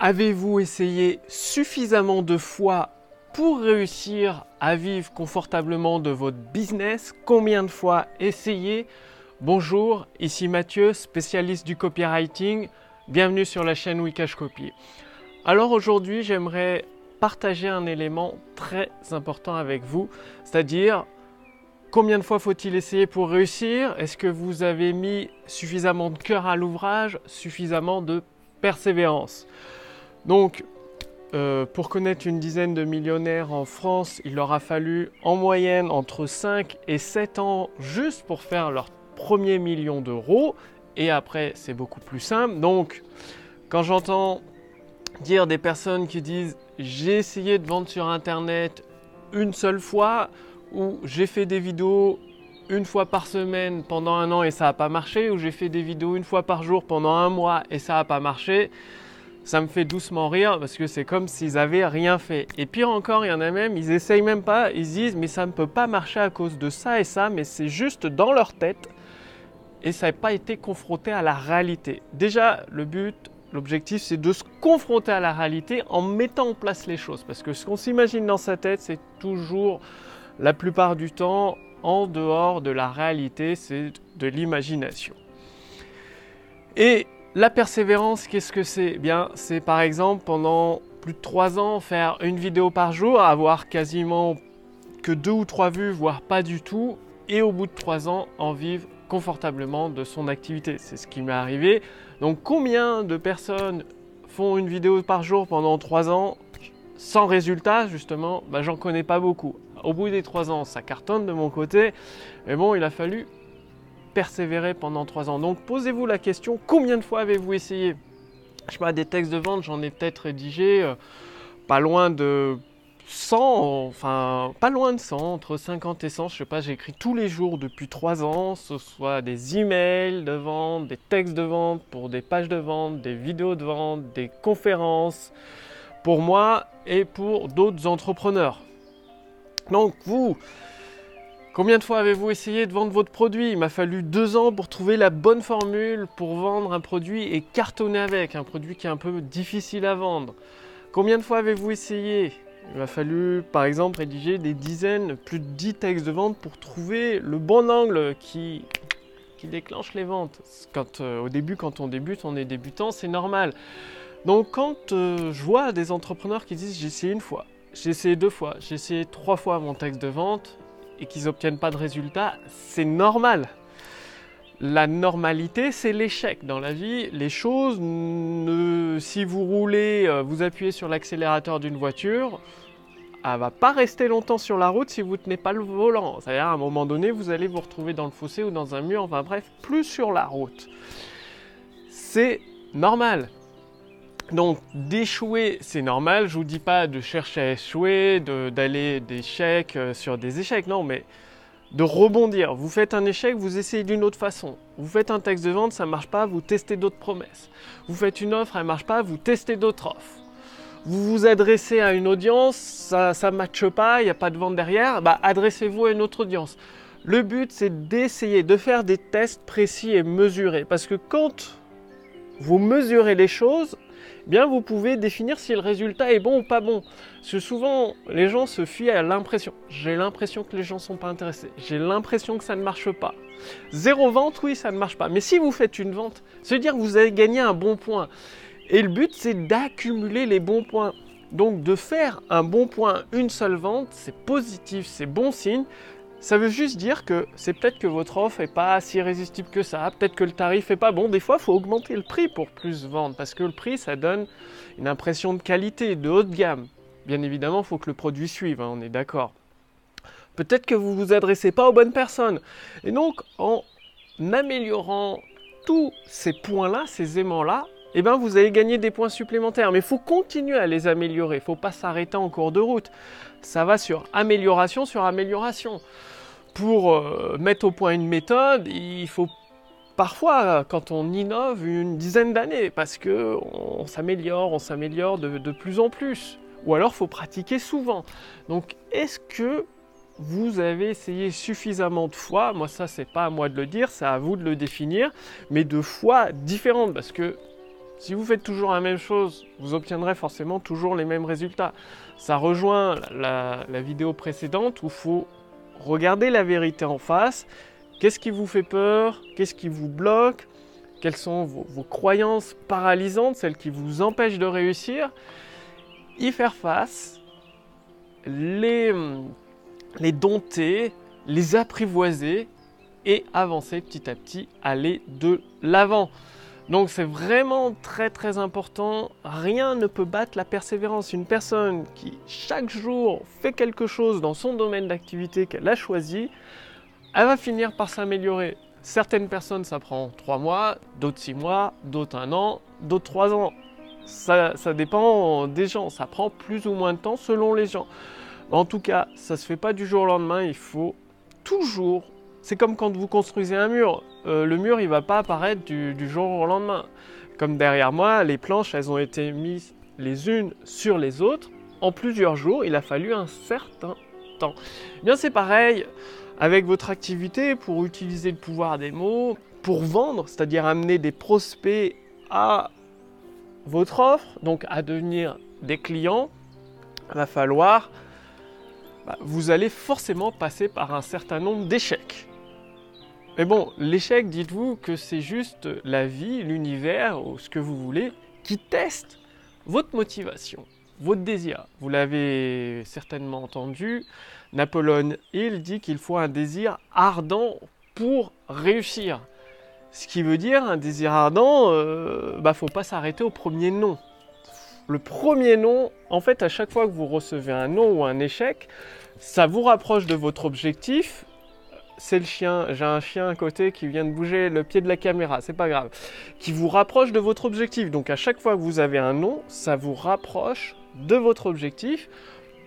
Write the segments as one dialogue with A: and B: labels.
A: Avez-vous essayé suffisamment de fois pour réussir à vivre confortablement de votre business? Combien de fois essayé? Bonjour, ici Mathieu, spécialiste du copywriting. Bienvenue sur la chaîne Wikash Copy. Alors aujourd'hui, j'aimerais partager un élément très important avec vous, c'est-à-dire combien de fois faut-il essayer pour réussir? Est-ce que vous avez mis suffisamment de cœur à l'ouvrage, suffisamment de persévérance? Donc, pour connaître une dizaine de millionnaires en France, il leur a fallu en moyenne entre 5 et 7 ans juste pour faire leur premier million d'euros. Et après, c'est beaucoup plus simple. Donc, quand j'entends dire des personnes qui disent « j'ai essayé de vendre sur Internet une seule fois » ou « j'ai fait des vidéos une fois par semaine pendant un an et ça n'a pas marché » ou « j'ai fait des vidéos une fois par jour pendant un mois et ça n'a pas marché », ça me fait doucement rire parce que c'est comme s'ils n'avaient rien fait. Et pire encore, il y en a même, ils essayent même pas, ils se disent « mais ça ne peut pas marcher à cause de ça et ça », mais c'est juste dans leur tête et ça n'a pas été confronté à la réalité. Déjà, l'objectif, c'est de se confronter à la réalité en mettant en place les choses. Parce que ce qu'on s'imagine dans sa tête, c'est toujours, la plupart du temps, en dehors de la réalité, c'est de l'imagination. Et la persévérance, qu'est-ce que c'est? Eh bien, c'est par exemple pendant plus de 3 ans, faire une vidéo par jour, avoir quasiment que 2 ou 3 vues, voire pas du tout, et au bout de 3 ans, en vivre confortablement de son activité. C'est ce qui m'est arrivé. Donc combien de personnes font une vidéo par jour pendant 3 ans sans résultat, justement? J'en connais pas beaucoup. Au bout des 3 ans, ça cartonne de mon côté, mais bon, il a fallu persévérer pendant 3 ans. Donc posez-vous la question, combien de fois avez-vous essayé? Je sais pas, des textes de vente, j'en ai peut-être rédigé pas loin de 100, enfin pas loin de 100, entre 50 et 100, je sais pas, j'écris tous les jours depuis 3 ans, ce soit des emails de vente, des textes de vente pour des pages de vente, des vidéos de vente, des conférences, pour moi et pour d'autres entrepreneurs. Donc vous, combien de fois avez-vous essayé de vendre votre produit? Il m'a fallu 2 ans pour trouver la bonne formule pour vendre un produit et cartonner avec, un produit qui est un peu difficile à vendre. Combien de fois avez-vous essayé? Il m'a fallu, par exemple, rédiger des dizaines, plus de 10 textes de vente pour trouver le bon angle qui déclenche les ventes. Au début, quand on débute, on est débutant, c'est normal. Donc quand je vois des entrepreneurs qui disent « j'ai essayé une fois, j'ai essayé 2 fois, j'ai essayé 3 fois mon texte de vente », et qu'ils n'obtiennent pas de résultat, c'est normal. La normalité, c'est l'échec dans la vie. Les choses, si vous roulez, vous appuyez sur l'accélérateur d'une voiture, elle ne va pas rester longtemps sur la route si vous ne tenez pas le volant. C'est-à-dire, à un moment donné, vous allez vous retrouver dans le fossé ou dans un mur, enfin bref, plus sur la route. C'est normal. Donc d'échouer, c'est normal. Je ne vous dis pas de chercher à échouer, d'aller d'échec sur des échecs, non, mais de rebondir. Vous faites un échec, vous essayez d'une autre façon. Vous faites un texte de vente, ça ne marche pas, vous testez d'autres promesses. Vous faites une offre, elle ne marche pas, vous testez d'autres offres. Vous vous adressez à une audience, ça ne matche pas, il n'y a pas de vente derrière, adressez-vous à une autre audience. Le but, c'est d'essayer de faire des tests précis et mesurés. Parce que quand vous mesurez les choses, bien vous pouvez définir si le résultat est bon ou pas bon. Parce que souvent, les gens se fient à l'impression. J'ai l'impression que les gens ne sont pas intéressés. J'ai l'impression que ça ne marche pas. 0 vente, oui, ça ne marche pas. Mais si vous faites une vente, ça veut dire que vous avez gagné un bon point. Et le but, c'est d'accumuler les bons points. Donc, de faire un bon point, une seule vente, c'est positif, c'est bon signe. Ça veut juste dire que c'est peut-être que votre offre n'est pas si irrésistible que ça, peut-être que le tarif n'est pas bon. Des fois, il faut augmenter le prix pour plus vendre, parce que le prix, ça donne une impression de qualité, de haut de gamme. Bien évidemment, il faut que le produit suive, on est d'accord. Peut-être que vous ne vous adressez pas aux bonnes personnes. Et donc, en améliorant tous ces points-là, ces aimants-là, vous allez gagner des points supplémentaires. Mais il faut continuer à les améliorer, il ne faut pas s'arrêter en cours de route. Ça va sur amélioration sur amélioration. Pour mettre au point une méthode, il faut parfois, quand on innove, une dizaine d'années, parce qu'on s'améliore de plus en plus. Ou alors, il faut pratiquer souvent. Donc, est-ce que vous avez essayé suffisamment de fois? Moi, ça, c'est pas à moi de le dire, c'est à vous de le définir, mais de fois différentes, parce que Si vous faites toujours la même chose, vous obtiendrez forcément toujours les mêmes résultats. Ça rejoint la vidéo précédente où il faut regarder la vérité en face. Qu'est-ce qui vous fait peur? Qu'est-ce qui vous bloque? Quelles sont vos croyances paralysantes, celles qui vous empêchent de réussir? Y faire face, les dompter, les apprivoiser et avancer petit à petit, aller de l'avant. Donc c'est vraiment très très important, rien ne peut battre la persévérance. Une personne qui chaque jour fait quelque chose dans son domaine d'activité qu'elle a choisi, elle va finir par s'améliorer. Certaines personnes ça prend 3 mois, d'autres 6 mois, d'autres 1 an, d'autres 3 ans. Ça dépend des gens, ça prend plus ou moins de temps selon les gens. En tout cas, ça ne se fait pas du jour au lendemain, il faut toujours... C'est comme quand vous construisez un mur. Le mur, il ne va pas apparaître du jour au lendemain. Comme derrière moi, les planches, elles ont été mises les unes sur les autres. En plusieurs jours, il a fallu un certain temps. Eh bien, c'est pareil avec votre activité pour utiliser le pouvoir des mots, pour vendre, c'est-à-dire amener des prospects à votre offre, donc à devenir des clients. Il va falloir... vous allez forcément passer par un certain nombre d'échecs. Mais bon, l'échec, dites-vous que c'est juste la vie, l'univers, ou ce que vous voulez, qui teste votre motivation, votre désir. Vous l'avez certainement entendu, Napoléon Hill dit qu'il faut un désir ardent pour réussir. Ce qui veut dire un désir ardent, faut pas s'arrêter au premier non. Le premier non, en fait, à chaque fois que vous recevez un non ou un échec, ça vous rapproche de votre objectif. C'est le chien, j'ai un chien à côté qui vient de bouger le pied de la caméra, c'est pas grave. Qui vous rapproche de votre objectif. Donc à chaque fois que vous avez un non, ça vous rapproche de votre objectif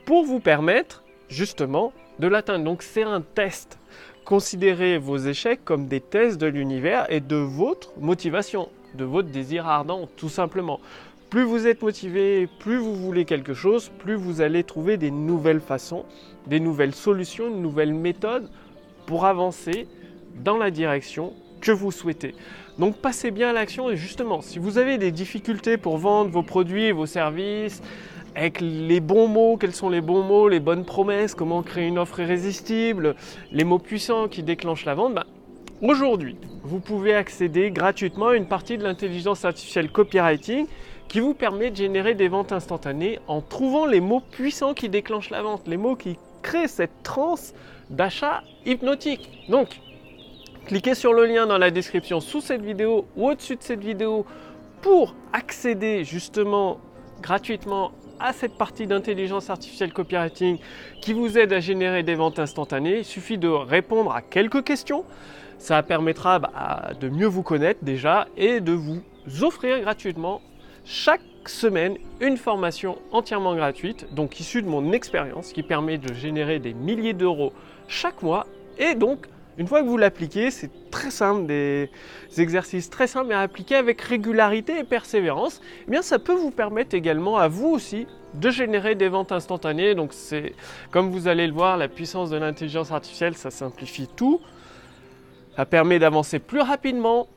A: pour vous permettre justement de l'atteindre. Donc c'est un test. Considérez vos échecs comme des tests de l'univers et de votre motivation, de votre désir ardent, tout simplement. Plus vous êtes motivé, plus vous voulez quelque chose, plus vous allez trouver des nouvelles façons, des nouvelles solutions, une nouvelle méthode pour avancer dans la direction que vous souhaitez. Donc passez bien à l'action et justement, si vous avez des difficultés pour vendre vos produits et vos services, avec les bons mots, quels sont les bons mots, les bonnes promesses, comment créer une offre irrésistible, les mots puissants qui déclenchent la vente, aujourd'hui, vous pouvez accéder gratuitement à une partie de l'intelligence artificielle copywriting qui vous permet de générer des ventes instantanées en trouvant les mots puissants qui déclenchent la vente, les mots qui créent cette transe d'achat hypnotique. Donc, cliquez sur le lien dans la description sous cette vidéo ou au-dessus de cette vidéo pour accéder justement gratuitement à cette partie d'intelligence artificielle copywriting qui vous aide à générer des ventes instantanées. Il suffit de répondre à quelques questions. Ça permettra de mieux vous connaître déjà et de vous offrir gratuitement chaque semaine une formation entièrement gratuite, donc issue de mon expérience, qui permet de générer des milliers d'euros chaque mois. Et donc, une fois que vous l'appliquez, c'est très simple, des exercices très simples à appliquer avec régularité et persévérance. Eh bien, ça peut vous permettre également à vous aussi de générer des ventes instantanées. Donc, c'est comme vous allez le voir, la puissance de l'intelligence artificielle, ça simplifie tout. Ça permet d'avancer plus rapidement,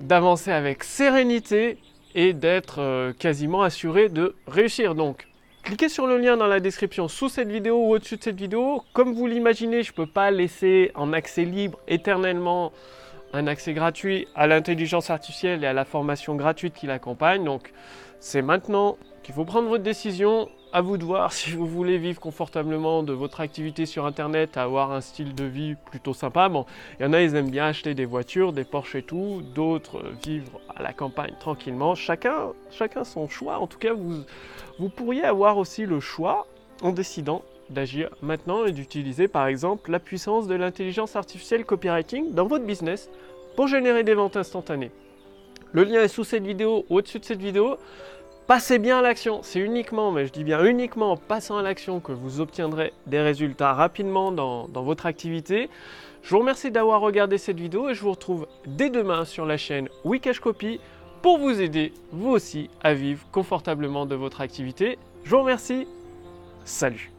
A: d'avancer avec sérénité et d'être quasiment assuré de réussir. Donc, cliquez sur le lien dans la description sous cette vidéo ou au-dessus de cette vidéo. Comme vous l'imaginez, je ne peux pas laisser en accès libre éternellement un accès gratuit à l'intelligence artificielle et à la formation gratuite qui l'accompagne. Donc, c'est maintenant qu'il faut prendre votre décision. À vous de voir si vous voulez vivre confortablement de votre activité sur Internet, avoir un style de vie plutôt sympa. Bon, il y en a, ils aiment bien acheter des voitures, des Porsche et tout. D'autres vivre à la campagne tranquillement. Chacun son choix. En tout cas, vous pourriez avoir aussi le choix en décidant d'agir maintenant et d'utiliser par exemple la puissance de l'intelligence artificielle copywriting dans votre business pour générer des ventes instantanées. Le lien est sous cette vidéo ou au-dessus de cette vidéo. Passez bien à l'action, c'est uniquement, mais je dis bien uniquement en passant à l'action que vous obtiendrez des résultats rapidement dans votre activité. Je vous remercie d'avoir regardé cette vidéo et je vous retrouve dès demain sur la chaîne Wikash Copy pour vous aider, vous aussi, à vivre confortablement de votre activité. Je vous remercie, salut!